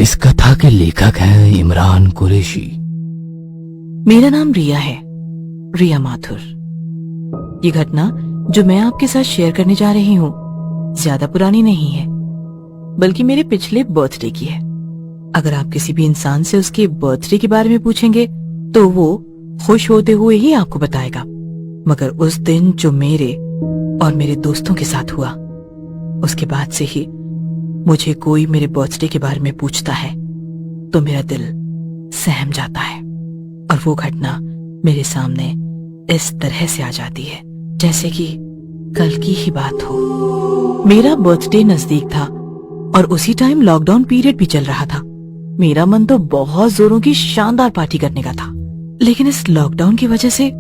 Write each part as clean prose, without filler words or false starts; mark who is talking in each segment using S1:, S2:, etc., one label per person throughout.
S1: इस कथा के लेखक हैं इमरान कुरैशी।
S2: मेरा नाम रिया है, रिया माथुर। ये घटना जो मैं आपके साथ शेयर करने जा रही हूँ ज्यादा पुरानी नहीं है, बल्कि मेरे पिछले बर्थडे की है। अगर आप किसी भी इंसान से उसके बर्थडे के बारे में पूछेंगे तो वो खुश होते हुए ही आपको बताएगा, मगर उस दिन जो मेरे और मेरे दोस्तों के साथ हुआ, उसके बाद से ही मुझे कोई मेरे बर्थडे के बारे में पूछता है तो मेरा दिल सहम जाता है और वो घटना मेरे सामने इस तरह से आ जाती है जैसे कि कल की ही बात हो। मेरा बर्थडे नजदीक था और उसी टाइम लॉकडाउन पीरियड भी चल रहा था। मेरा मन तो बहुत जोरों की शानदार पार्टी करने का था, लेकिन इस लॉकडाउन की वजह से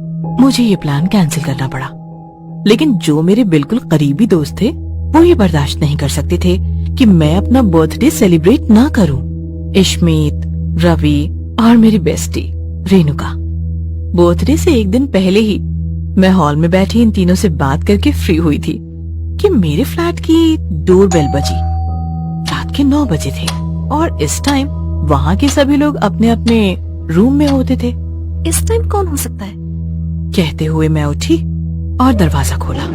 S2: मुझे ये प्लान कैंसिल करना पड़ा। लेकिन जो मेरे बिल्कुल करीबी दोस्त थे वो ये बर्दाश्त नहीं कर सकते थे कि मैं अपना बर्थडे सेलिब्रेट ना करूं। इश्मीत, रवि और मेरी बेस्टी रेनुका। बर्थडे से एक दिन पहले ही मैं हॉल में बैठी इन तीनों से बात करके फ्री हुई थी कि मेरे फ्लैट की डोरबेल बजी। रात के 9 बजे थे और इस टाइम वहाँ के सभी लोग अपने अपने रूम में होते थे। इस टाइम कौन हो सकता है, कहते हुए मैं उठी और दरवाजा खोला।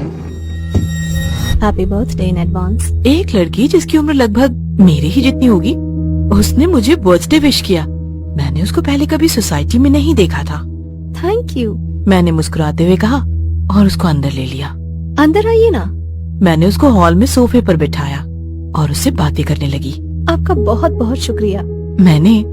S3: Happy birthday in advance.
S2: एक लड़की जिसकी उम्र लगभग मेरे ही जितनी होगी, उसने मुझे बर्थडे विश किया। मैंने उसको पहले कभी सोसाइटी में नहीं देखा था।
S3: थैंक यू,
S2: मैंने मुस्कुराते हुए कहा और उसको अंदर ले लिया।
S3: अंदर आइए ना।
S2: मैंने उसको हॉल में सोफे पर बिठाया और उससे बातें करने लगी।
S3: आपका बहुत बहुत शुक्रिया,
S2: मैंने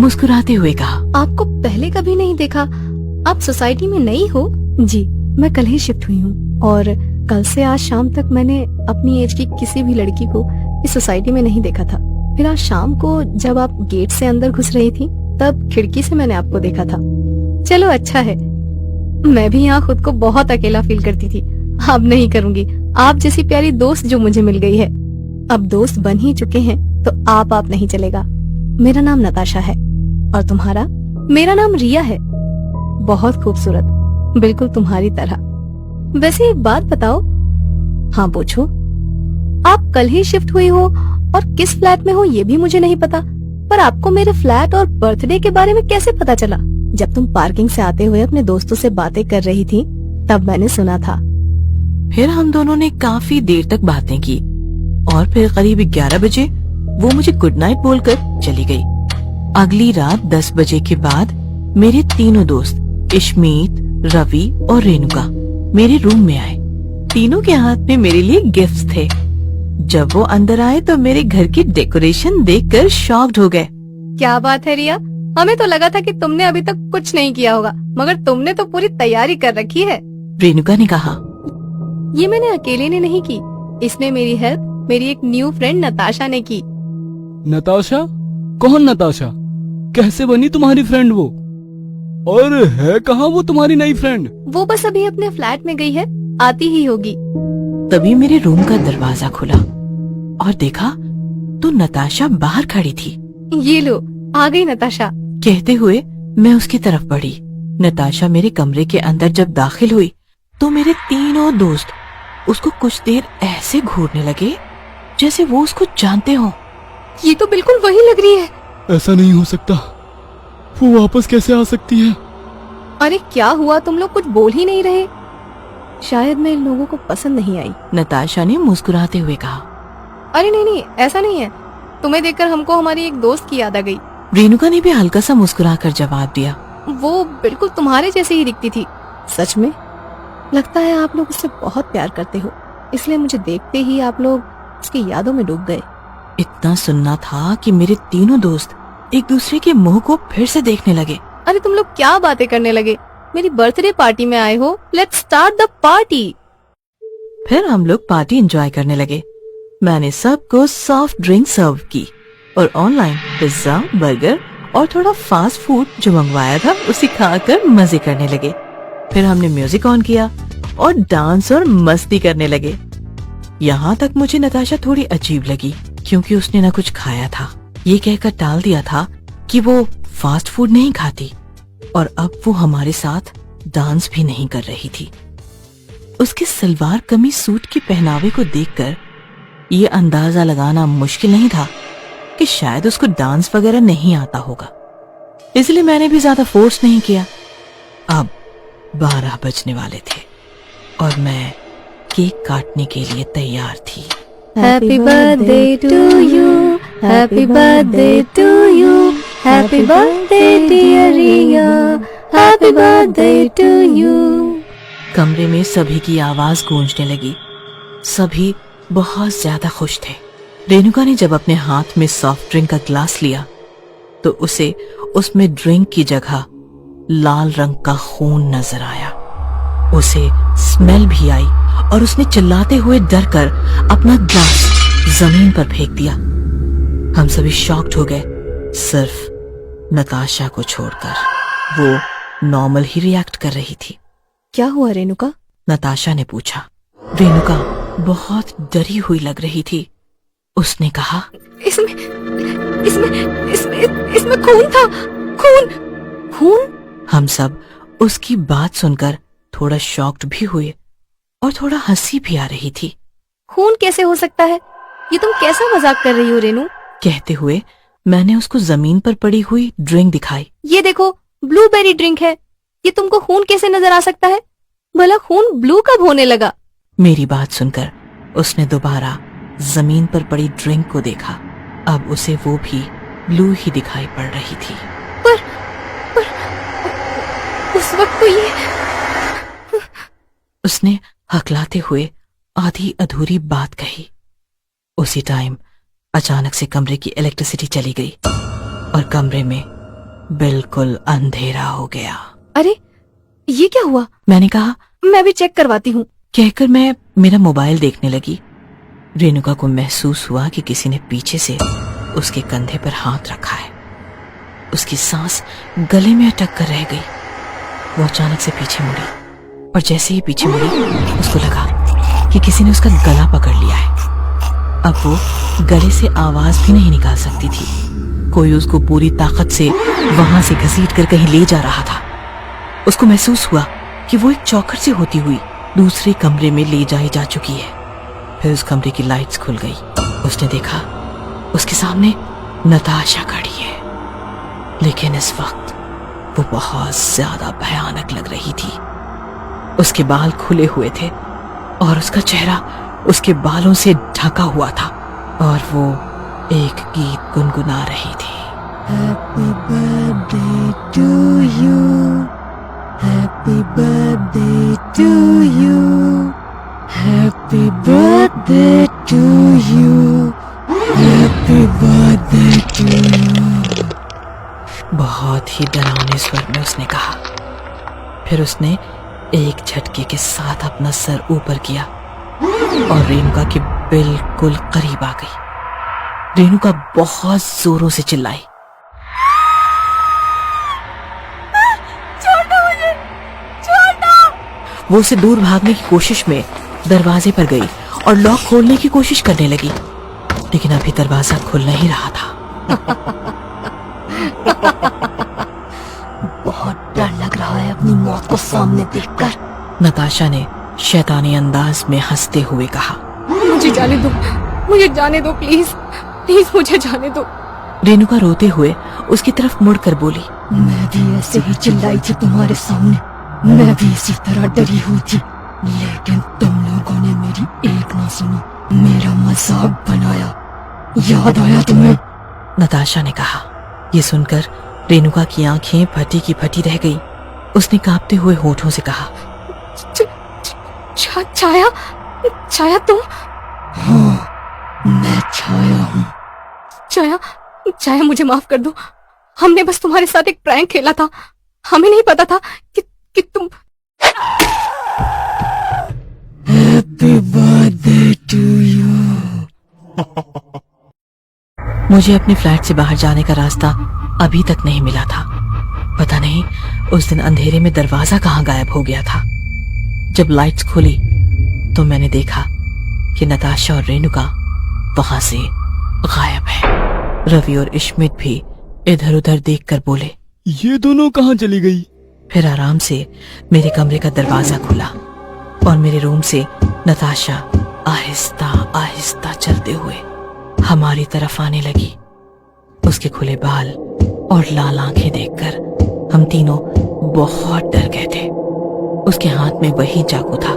S2: मुस्कुराते हुए कहा।
S3: आपको पहले कभी नहीं देखा। आप सोसाइटी में नई हो? जी, मैं कल ही शिफ्ट हुई हूँ और कल से आज शाम तक मैंने अपनी एज की किसी भी लड़की को इस सोसाइटी में नहीं देखा था। फिर आज शाम को जब आप गेट से अंदर घुस रही थी तब खिड़की से मैंने आपको देखा था। चलो अच्छा है, मैं भी यहाँ खुद को बहुत अकेला फील करती थी। अब नहीं करूँगी। आप जैसी प्यारी दोस्त जो मुझे मिल गई है। अब दोस्त बन ही चुके हैं तो आप नहीं चलेगा। मेरा नाम नताशा है और तुम्हारा? मेरा नाम रिया है। बहुत खूबसूरत, बिल्कुल तुम्हारी तरह। वैसे एक बात बताओ। हाँ पूछो। आप कल ही शिफ्ट हुई हो और किस फ्लैट में हो ये भी मुझे नहीं पता, पर आपको मेरे फ्लैट और बर्थडे के बारे में कैसे पता चला? जब तुम पार्किंग से आते हुए अपने दोस्तों से बातें कर रही थी तब मैंने सुना था।
S2: फिर हम दोनों ने काफी देर तक बातें की और फिर करीब 11 बजे वो मुझे गुड नाइट बोलकर चली गई। अगली रात 10 बजे के बाद मेरे तीनों दोस्त इश्मीत, रवि और रेनुका मेरे रूम में आए। तीनों के हाथ में मेरे लिए गिफ्ट्स थे। जब वो अंदर आए तो मेरे घर की डेकोरेशन देखकर शॉक्ड हो गए।
S3: क्या बात है रिया, हमें तो लगा था कि तुमने अभी तक कुछ नहीं किया होगा, मगर तुमने तो पूरी तैयारी कर रखी है।
S2: रेनुका ने कहा।
S3: ये मैंने अकेले ने नहीं की, इसमें मेरी हेल्प मेरी एक न्यू फ्रेंड नताशा ने की।
S4: नताशा? कौन नताशा? कैसे बनी तुम्हारी फ्रेंड वो? और है कहाँ वो तुम्हारी नई फ्रेंड?
S3: वो बस अभी अपने फ्लैट में गई है, आती ही होगी।
S2: तभी मेरे रूम का दरवाजा खुला और देखा तो नताशा बाहर खड़ी थी।
S3: ये लो, आ गई नताशा,
S2: कहते हुए मैं उसकी तरफ बढ़ी। नताशा मेरे कमरे के अंदर जब दाखिल हुई तो मेरे तीनों दोस्त उसको कुछ देर ऐसे घूरने लगे जैसे वो उसको जानते हो।
S3: ये तो बिल्कुल वही लग रही है।
S4: ऐसा नहीं हो सकता, वो वापस कैसे आ सकती है?
S3: अरे क्या हुआ, तुम लोग कुछ बोल ही नहीं रहे? शायद मैं इन लोगों को पसंद नहीं आई,
S2: नताशा ने मुस्कुराते हुए कहा।
S3: अरे नहीं, ऐसा नहीं है। तुम्हें देखकर हमको हमारी एक दोस्त की याद आ गई।
S2: रेनुका ने भी हल्का सा मुस्कुराकर जवाब दिया।
S3: वो बिल्कुल तुम्हारे जैसे ही दिखती थी। सच में? लगता है आप लोग उससे बहुत प्यार करते हो, इसलिए मुझे देखते ही आप लोग उसकी यादों में डूब गए।
S2: इतना सुनना था कि मेरे तीनों दोस्त एक दूसरे के मुंह को फिर से देखने लगे।
S3: अरे तुम लोग क्या बातें करने लगे? मेरी बर्थडे पार्टी में आए हो, लेट्स स्टार्ट द पार्टी।
S2: फिर हम लोग पार्टी एंजॉय करने लगे। मैंने सबको सॉफ्ट ड्रिंक सर्व की और ऑनलाइन पिज्जा, बर्गर और थोड़ा फास्ट फूड जो मंगवाया था उसे खाकर मजे करने लगे। फिर हमने म्यूजिक ऑन किया और डांस और मस्ती करने लगे। यहाँ तक मुझे नताशा थोड़ी अजीब लगी क्योंकि उसने न कुछ खाया था। ये कहकर टाल दिया था कि वो फास्ट फूड नहीं खाती और अब वो हमारे साथ डांस भी नहीं कर रही थी। उसके सलवार कमीज सूट के पहनावे को देखकर ये अंदाजा लगाना मुश्किल नहीं था कि शायद उसको डांस वगैरह नहीं आता होगा, इसलिए मैंने भी ज्यादा फोर्स नहीं किया। अब 12 बजने वाले थे और मैं केक काटने के लिए तैयार थी।
S3: Happy birthday to you, happy birthday to you, happy birthday dear Riya, happy birthday to you.
S2: कमरे में सभी की आवाज गूंजने लगी। सभी बहुत ज्यादा खुश थे। रेणुका ने जब अपने हाथ में सॉफ्ट ड्रिंक का ग्लास लिया तो उसे उसमें ड्रिंक की जगह लाल रंग का खून नजर आया। उसे स्मेल भी आई और उसने चिल्लाते हुए डर कर अपना ग्लास जमीन पर फेंक दिया। हम सभी शॉक्ड हो गए, सिर्फ नताशा को छोड़कर। वो नॉर्मल ही रिएक्ट कर रही थी।
S3: क्या हुआ रेणुका?
S2: नताशा ने पूछा। रेणुका बहुत डरी हुई लग रही थी। उसने कहा,
S3: इसमें इसमें इसमें इसमें खून था, खून खून।
S2: हम सब उसकी बात सुनकर थोड़ा शॉक्ड भी हुए और थोड़ा हंसी भी आ रही थी।
S3: खून कैसे हो सकता है? ये तुम कैसा मजाक कर रही हो रेणु?
S2: कहते हुए मैंने उसको जमीन पर पड़ी हुई ड्रिंक दिखाई।
S3: ये देखो, ब्लूबेरी ड्रिंक है। ये तुमको खून कैसे नजर आ सकता है? भला खून ब्लू कब होने लगा?
S2: मेरी बात सुनकर उसने दोबारा जमीन पर पड़ी ड्रिंक को देखा। अब उसे वो भी ब्लू ही दिखाई पड़ रही थी।
S3: पर उस वक्त तो ये।
S2: उसने हकलाते हुए आधी अधूरी बात कही। उसी टाइम अचानक से कमरे की इलेक्ट्रिसिटी चली गई और कमरे में बिल्कुल अंधेरा हो गया।
S3: अरे ये क्या हुआ?
S2: मैंने कहा,
S3: मैं भी चेक करवाती हूँ।
S2: कहकर मैं मेरा मोबाइल देखने लगी। रेणुका को महसूस हुआ कि किसी ने पीछे से उसके कंधे पर हाथ रखा है। उसकी सांस गले में अटक कर रह गई। वो अचानक से पीछे मुड़ी और जैसे ही पीछे मुड़ी उसको लगा कि किसी ने उसका गला पकड़ लिया है। अब वो गले से आवाज भी नहीं निकाल सकती थी। कोई उसको पूरी ताकत से वहां से घसीट कर कहीं ले जा रहा था। उसको महसूस हुआ कि वो एक चौखट से होती हुई दूसरे कमरे में ले जाई जा चुकी है। फिर उस कमरे की लाइट्स खुल गई। उसने देखा उसके सामने नताशा खड़ी है, लेकिन इस वक्त वो बहुत ज्यादा भयानक लग रही थी। उसके बाल खुले हुए थे और उसका चेहरा उसके बालों से ढका हुआ था और वो एक गीत गुनगुना रही थी। Happy birthday to you, happy birthday to you, happy birthday to you, happy birthday to you. बहुत ही डरावने स्वर में उसने कहा। फिर उसने एक झटके के साथ अपना सर ऊपर किया और रेणुका के बिल्कुल करीब आ गई। रेणुका बहुत जोरों से चिल्लाई, छोड़ दो मुझे, छोड़ दो। वो उसे दूर भागने की कोशिश में दरवाजे पर गई और लॉक खोलने की कोशिश करने लगी, लेकिन अभी दरवाजा खुल नहीं रहा था।
S3: बहुत डर लग रहा है अपनी मौत को सामने देखकर,
S2: नताशा ने शैतानी अंदाज में हंसते हुए कहा।
S3: मुझे जाने दो, मुझे जाने दो, प्लीज प्लीज मुझे जाने दो।
S2: रेणुका रोते हुए उसकी तरफ मुड़कर बोली,
S3: मैं भी ऐसे ही चिल्लाई थी तुम्हारे सामने, मैं भी इसी तरह डरी हुई थी, लेकिन तुम लोगों ने मेरी एक ना सुनी, मेरा मजाक बनाया। याद आया तुम्हें?
S2: नताशा ने कहा। ये सुनकर रेणुका की आंखें फटी की फटी रह गई। उसने कांपते हुए होठों से कहा,
S3: छाया, छाया तुम? हाँ, मैं छाया हूँ। छाया, छाया मुझे माफ कर दो। हमने बस तुम्हारे साथ एक प्रैंक खेला था, हमें नहीं पता था कि तुम।
S2: Happy birthday to you. मुझे अपनी फ्लैट से बाहर जाने का रास्ता अभी तक नहीं मिला था। पता नहीं उस दिन अंधेरे में दरवाजा कहाँ गायब हो गया था। जब लाइट्स खुली तो मैंने देखा कि नताशा और रेणुका वहां से गायब है। रवि और इश्मित भी इधर उधर देखकर बोले,
S4: ये दोनों कहाँ चली गई?
S2: फिर आराम से मेरे कमरे का दरवाजा खुला और मेरे रूम से नताशा आहिस्ता आहिस्ता चलते हुए हमारी तरफ आने लगी। उसके खुले बाल और लाल आंखें देखकर हम तीनों बहुत डर गए थे। उसके हाथ में वही चाकू था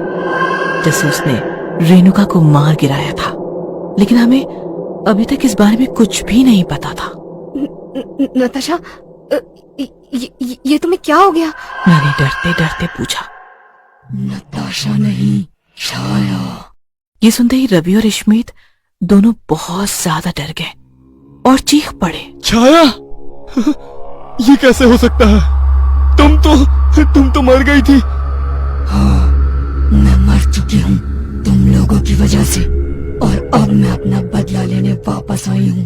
S2: जिससे उसने रेणुका को मार गिराया था, लेकिन हमें अभी तक इस बारे में कुछ भी नहीं पता था।
S3: नताशा, ये तुम्हें क्या हो गया?
S2: मैंने डरते डरते पूछा।
S3: नताशा नहीं, छाया।
S2: ये सुनते ही रवि और इश्मीत दोनों बहुत ज्यादा डर गए और चीख पड़े।
S4: छाया, ये कैसे हो सकता है? तुम तो मर गई थी।
S5: हाँ, मैं मर चुकी हूँ तुम लोगों की वजह से, और अब मैं अपना बदला लेने वापस आई हूँ।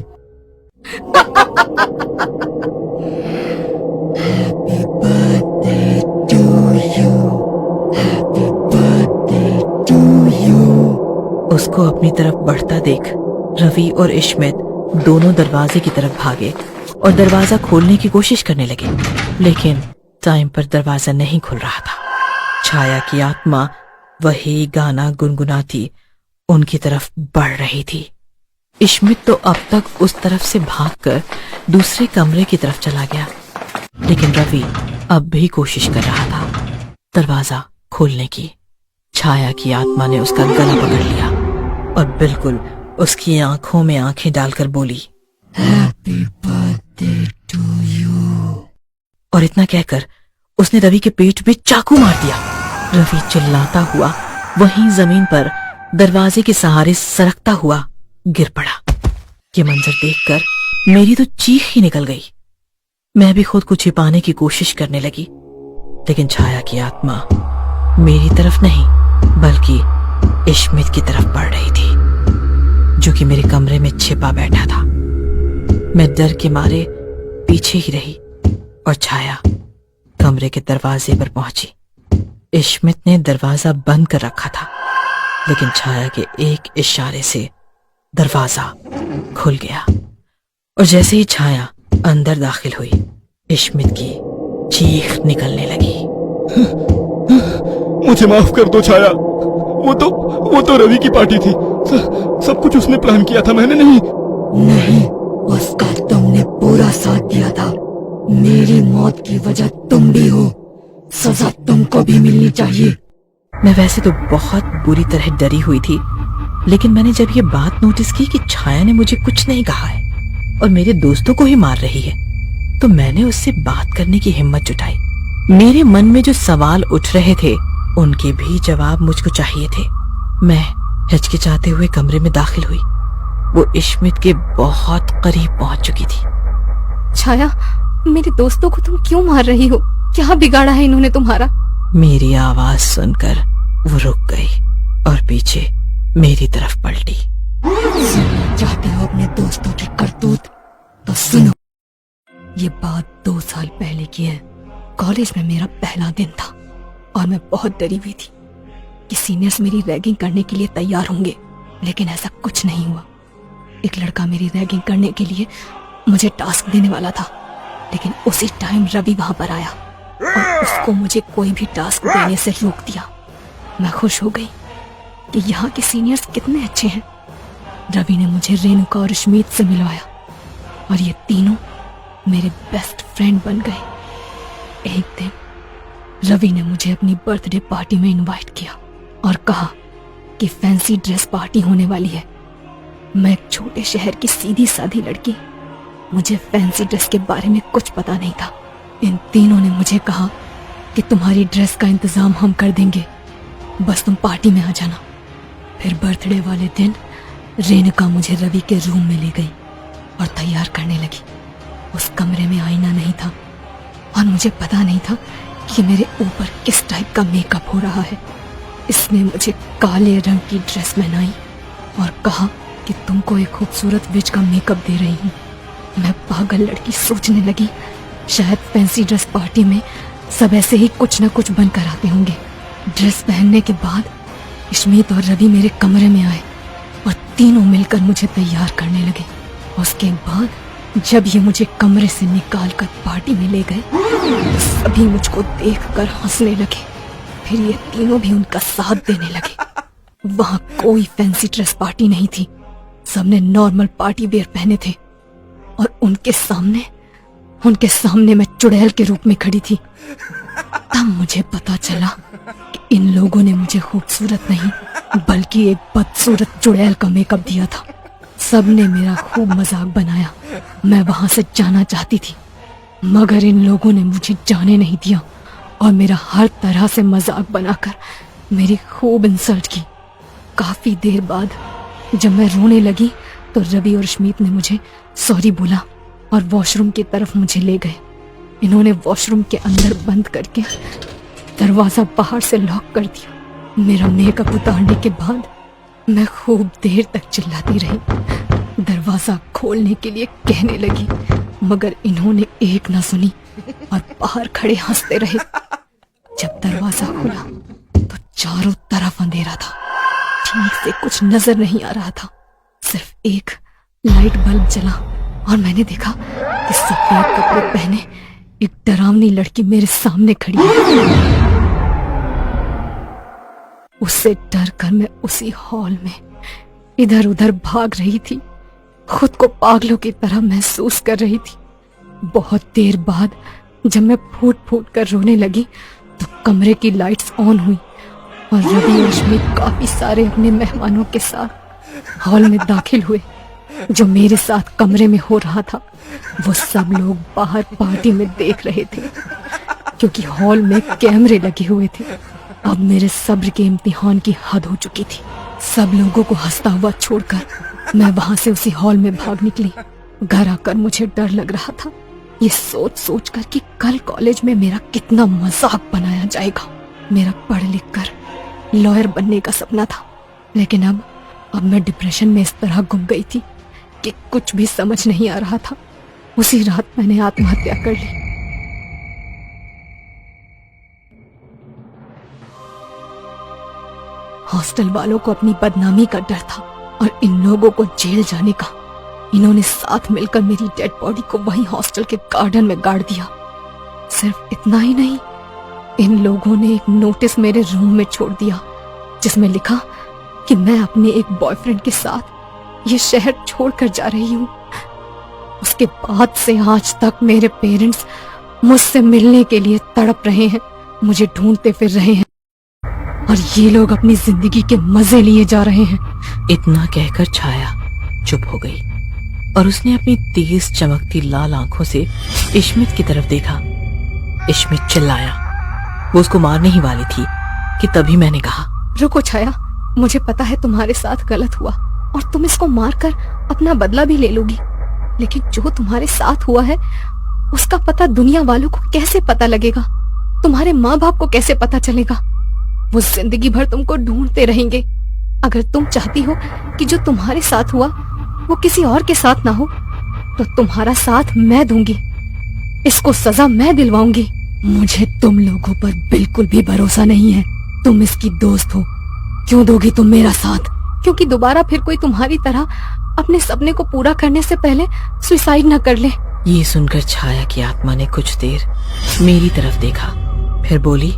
S5: Happy birthday to you, happy birthday to you.
S2: उसको अपनी तरफ बढ़ता देख रवि और इश्मीत दोनों दरवाजे की तरफ भागे और दरवाजा खोलने की कोशिश करने लगे, लेकिन टाइम पर दरवाजा नहीं खुल रहा था। छाया की आत्मा वही गाना गुनगुनाती उनकी तरफ बढ़ रही थी। इश्मीत तो अब तक उस तरफ से भागकर दूसरे कमरे की तरफ चला गया, लेकिन रवि अब भी कोशिश कर रहा था दरवाजा खोलने की। छाया की आत्मा ने उसका गला पकड़ लिया और बिल्कुल उसकी आंखों में आंखें डालकर बोली,
S5: हैप्पी बर्थडे टू यू।
S2: और इतना कहकर उसने रवि के पेट में चाकू मार दिया। रवि चिल्लाता हुआ वहीं जमीन पर दरवाजे के सहारे सरकता हुआ गिर पड़ा। ये मंजर देखकर मेरी तो चीख ही निकल गई। मैं भी खुद को छिपाने की कोशिश करने लगी, लेकिन छाया की आत्मा मेरी तरफ नहीं बल्कि इश्मीत की तरफ बढ़ रही थी, जो कि मेरे कमरे में छिपा बैठा था। मैं डर के मारे पीछे ही रही और छाया कमरे के दरवाजे पर पहुंची। इश्मीत ने दरवाजा बंद कर रखा था, लेकिन छाया के एक इशारे से दरवाजा खुल गया और जैसे ही छाया अंदर दाखिल हुई, इश्मीत की चीख निकलने लगी।
S4: मुझे माफ कर दो छाया, वो तो रवि की पार्टी थी। सब कुछ उसने प्लान किया था, मैंने नहीं।
S5: नहीं, उसका तुमने पूरा साथ दिया था। मेरी मौत की वजह तुम भी हो, सजा तुमको भी मिलनी चाहिए।
S2: मैं वैसे तो बहुत बुरी तरह डरी हुई थी, लेकिन मैंने जब ये बात नोटिस की कि छाया ने मुझे कुछ नहीं कहा है और मेरे दोस्तों को ही मार रही है, तो मैंने उससे बात करने की हिम्मत जुटाई। मेरे मन में जो सवाल उठ रहे थे उनके भी जवाब मुझको चाहिए थे। मैं हिचकिचाते हुए कमरे में दाखिल हुई। वो इश्मीत के बहुत करीब पहुंच चुकी थी।
S3: छाया, मेरे दोस्तों को तुम क्यों मार रही हो? क्या बिगाड़ा है इन्होंने तुम्हारा?
S2: मेरी आवाज सुनकर वो रुक गई और पीछे मेरी तरफ पलटी।
S5: सुनना चाहते हो अपने दोस्तों की करतूत? तो सुनो। ये बात 2 साल पहले की है। कॉलेज में मेरा पहला दिन था और मैं बहुत डरी हुई थी कि सीनियर्स मेरी रैगिंग करने के लिए तैयार होंगे, लेकिन ऐसा कुछ नहीं हुआ। एक लड़का मेरी रैगिंग करने के लिए मुझे टास्क देने वाला था, लेकिन उसी टाइम रवि वहां पर आया और उसको मुझे कोई भी टास्क देने से रोक दिया। मैं खुश हो गई कि यहाँ के सीनियर्स कितने अच्छे हैं। रवि ने मुझे रेणुका और इश्मीत से मिलवाया और ये तीनों मेरे बेस्ट फ्रेंड बन गए। एक दिन रवि ने मुझे अपनी बर्थडे पार्टी में इनवाइट किया और कहा कि फैंसी ड्रेस पार्टी होने वाली है। मैं एक छोटे शहर की सीधी सादी लड़की, मुझे फैंसी ड्रेस के बारे में कुछ पता नहीं था। इन तीनों ने मुझे कहा कि तुम्हारी ड्रेस का इंतजाम हम कर देंगे, बस तुम पार्टी में आ जाना। फिर बर्थडे वाले दिन रेणुका मुझे रवि के रूम में ले गई और तैयार करने लगी। उस कमरे में आईना नहीं था और मुझे पता नहीं था कि मेरे ऊपर किस टाइप का मेकअप हो रहा है। इसने मुझे काले रंग की ड्रेस पहनाई और कहा कि तुमको एक खूबसूरत विच का मेकअप दे रही हूँ। मैं पागल लड़की सोचने लगी शायद फैंसी ड्रेस पार्टी में सब ऐसे ही कुछ न कुछ बनकर आते होंगे। ड्रेस पहनने के बाद इश्मीत और रवि मेरे कमरे में आए और तीनों मिलकर मुझे तैयार करने लगे। उसके बाद जब ये मुझे कमरे से निकाल कर पार्टी में ले गए तो सभी मुझको देखकर हंसने लगे। फिर ये तीनों भी उनका साथ देने लगे। वहाँ कोई फैंसी ड्रेस पार्टी नहीं थी, सबने नॉर्मल पार्टी वेयर पहने थे। और उनके सामने मैं चुड़ैल के रूप में खड़ी थी। तब मुझे पता चला कि इन लोगों ने मुझे खूबसूरत नहीं बल्कि एक बदसूरत चुड़ैल का मेकअप दिया था। सबने मेरा खूब मजाक बनाया। मैं वहां से जाना चाहती थी मगर इन लोगों ने मुझे जाने नहीं दिया और मेरा हर तरह से मजाक बनाकर मेरी खूब इंसल्ट की। काफी देर बाद जब मैं रोने लगी तो रवि और स्मित ने मुझे सॉरी बोला और वॉशरूम की तरफ मुझे ले गए। इन्होंने वॉशरूम के अंदर बंद करके दरवाजा बाहर से लॉक कर दिया। मेरा मेकअप उतारने के बाद मैं खूब देर तक चिल्लाती रही, दरवाजा खोलने के लिए कहने लगी मगर इन्होंने एक ना सुनी और बाहर खड़े हंसते रहे। जब दरवाजा खुला तो चारों तरफ अंधेरा था। ठीक से कुछ नजर नहीं आ रहा था, सिर्फ एक लाइट बल्ब जला और मैंने देखा कि सफेद कपड़े पहने एक डरावनी लड़की मेरे सामने खड़ी है। उससे डर कर मैं उसी हॉल में इधर उधर भाग रही थी, खुद को पागलों की तरह महसूस कर रही थी। बहुत देर बाद जब मैं फूट फूट कर रोने लगी तो कमरे की लाइट्स ऑन हुई और रवि और स्मित काफी सारे अपने मेहमानों के साथ हॉल में दाखिल हुए। जो मेरे साथ कमरे में हो रहा था वो सब लोग बाहर पार्टी में देख रहे थे क्योंकि हॉल में कैमरे लगे हुए थे। अब मेरे सब्र के इम्तिहान की हद हो चुकी थी। सब लोगों को हंसता हुआ छोड़कर मैं वहां से उसी हॉल में भाग निकली। घर आकर मुझे डर लग रहा था, ये सोच सोच कर कि कल कॉलेज में मेरा कितना मजाक बनाया जाएगा। मेरा पढ़ लिख कर लॉयर बनने का सपना था, लेकिन अब मैं डिप्रेशन में इस तरह गुम गई थी कि कुछ भी समझ नहीं आ रहा था। उसी रात मैंने आत्महत्या कर ली। हॉस्टल वालों को अपनी बदनामी का डर था और इन लोगों को जेल जाने का। इन्होंने साथ मिलकर मेरी डेड बॉडी को वहीं हॉस्टल के गार्डन में गाड़ दिया। सिर्फ इतना ही नहीं, इन लोगों ने एक नोटिस मेरे रूम में छोड़ दिया जिसमें लिखा कि मैं अपने एक बॉयफ्रेंड के साथ ये शहर छोड़कर जा रही हूँ। उसके बाद से आज तक मेरे पेरेंट्स मुझसे मिलने के लिए तड़प रहे हैं, मुझे ढूंढते फिर रहे हैं और ये लोग अपनी जिंदगी के मजे लिए जा रहे हैं।
S2: इतना कहकर छाया चुप हो गई और उसने अपनी तेज चमकती लाल आंखों से इश्मित की तरफ देखा। इश्मित चिल्लाया। वो उसको मारने ही वाली थी कि तभी मैंने कहा,
S3: रुको छाया, मुझे पता है तुम्हारे साथ गलत हुआ और तुम इसको मारकर अपना बदला भी ले लोगी, लेकिन जो तुम्हारे साथ हुआ है उसका पता दुनिया वालों को कैसे पता लगेगा? तुम्हारे माँ बाप को कैसे पता चलेगा? वो जिंदगी भर तुमको ढूंढते रहेंगे। अगर तुम चाहती हो कि जो तुम्हारे साथ हुआ वो किसी और के साथ ना हो तो तुम्हारा साथ मैं दूंगी, इसको सजा मैं दिलवाऊंगी।
S5: मुझे तुम लोगों पर बिल्कुल भी भरोसा नहीं है। तुम इसकी दोस्त हो, क्यों दोगी तुम मेरा साथ?
S3: क्योंकि दोबारा फिर कोई तुम्हारी तरह अपने सपने को पूरा करने से पहले सुसाइड न कर ले।
S2: ये सुनकर छाया की आत्मा ने कुछ देर मेरी तरफ देखा, फिर बोली,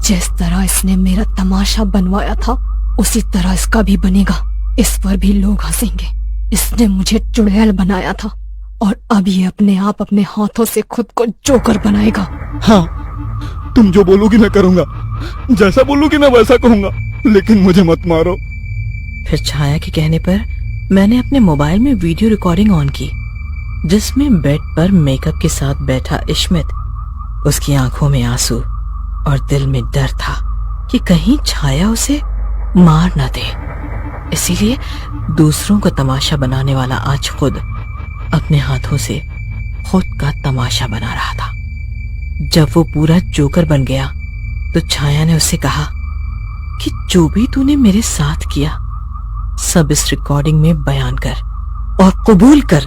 S5: जिस तरह इसने मेरा तमाशा बनवाया था उसी तरह इसका भी बनेगा। इस पर भी लोग हंसेंगे। इसने मुझे चुड़ैल बनाया था और अब ये अपने आप अपने हाथों से खुद को जोकर बनाएगा।
S4: हाँ, तुम जो बोलोगी मैं करूंगा, जैसा बोलोगी मैं वैसा कहूंगा, लेकिन मुझे मत मारो।
S2: फिर छाया के कहने पर मैंने अपने मोबाइल में वीडियो रिकॉर्डिंग ऑन की जिसमें बेड पर मेकअप के साथ बैठा इश्मित, उसकी आंखों में आंसू और दिल में डर था कि कहीं छाया उसे मार न दे। इसीलिए दूसरों को तमाशा बनाने वाला आज खुद अपने हाथों से खुद का तमाशा बना रहा था। जब वो पूरा जोकर बन गया तो छाया ने उससे कहा कि जो भी तूने मेरे साथ किया सब इस रिकॉर्डिंग में बयान कर और कबूल कर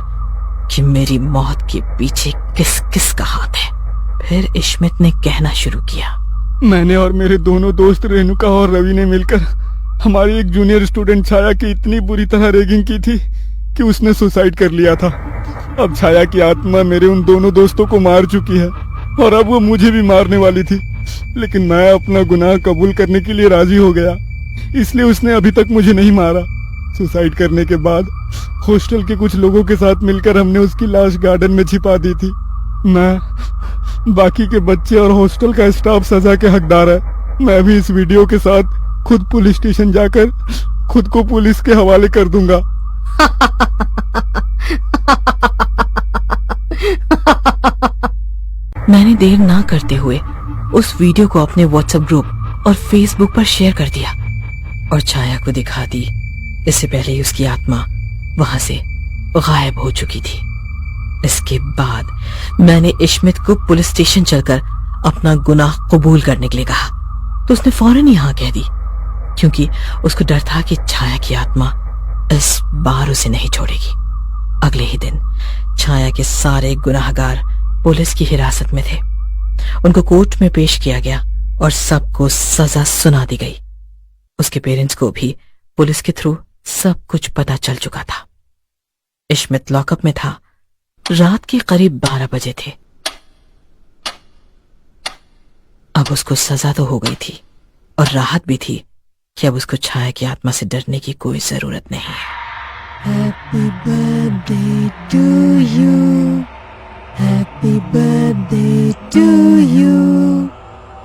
S2: कि मेरी मौत के पीछे किस किस का हाथ है। फिर इश्मित ने कहना शुरू किया,
S4: मैंने और मेरे दोनों दोस्त रेणुका और रवि ने मिलकर हमारी एक जूनियर स्टूडेंट छाया की इतनी बुरी तरह रैगिंग की थी कि उसने सुसाइड कर लिया था। अब छाया की आत्मा मेरे उन दोनों दोस्तों को मार चुकी है और अब वो मुझे भी मारने वाली थी, लेकिन मैं अपना गुनाह कबूल करने के लिए राजी हो गया, इसलिए उसने अभी तक मुझे नहीं मारा। सुसाइड करने के बाद हॉस्टल के कुछ लोगों के साथ मिलकर हमने उसकी लाश गार्डन में छिपा दी थी। मैं, बाकी के बच्चे और हॉस्टल का स्टाफ सजा के हकदार है। मैं भी इस वीडियो के साथ खुद पुलिस स्टेशन जाकर खुद को पुलिस के हवाले कर दूंगा।
S2: मैंने देर ना करते हुए उस वीडियो को अपने व्हाट्सएप ग्रुप और फेसबुक पर शेयर कर दिया और छाया को दिखा दी। इससे पहले ही उसकी आत्मा वहां से गायब हो चुकी थी। इसके बाद मैंने इश्मित को पुलिस स्टेशन चलकर अपना गुनाह कबूल करने के लिए कहा, तो उसने फौरन ही हाँ कह दी, क्योंकि उसको डर था कि छाया की आत्मा इस बार उसे नहीं छोड़ेगी। अगले ही दिन छाया के सारे गुनाहगार पुलिस की हिरासत में थे। उनको कोर्ट में पेश किया गया और सबको सजा सुना दी गई। उसके पेरेंट्स को भी पुलिस के थ्रू सब कुछ पता चल चुका था। इश्मित लॉकअप में था। रात के करीब 12 बजे थे। अब उसको सजा तो हो गई थी और राहत भी थी कि अब उसको छाया की आत्मा से डरने की कोई जरूरत नहीं है।
S5: Happy birthday to you. Happy birthday to you.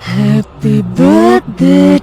S5: Happy birthday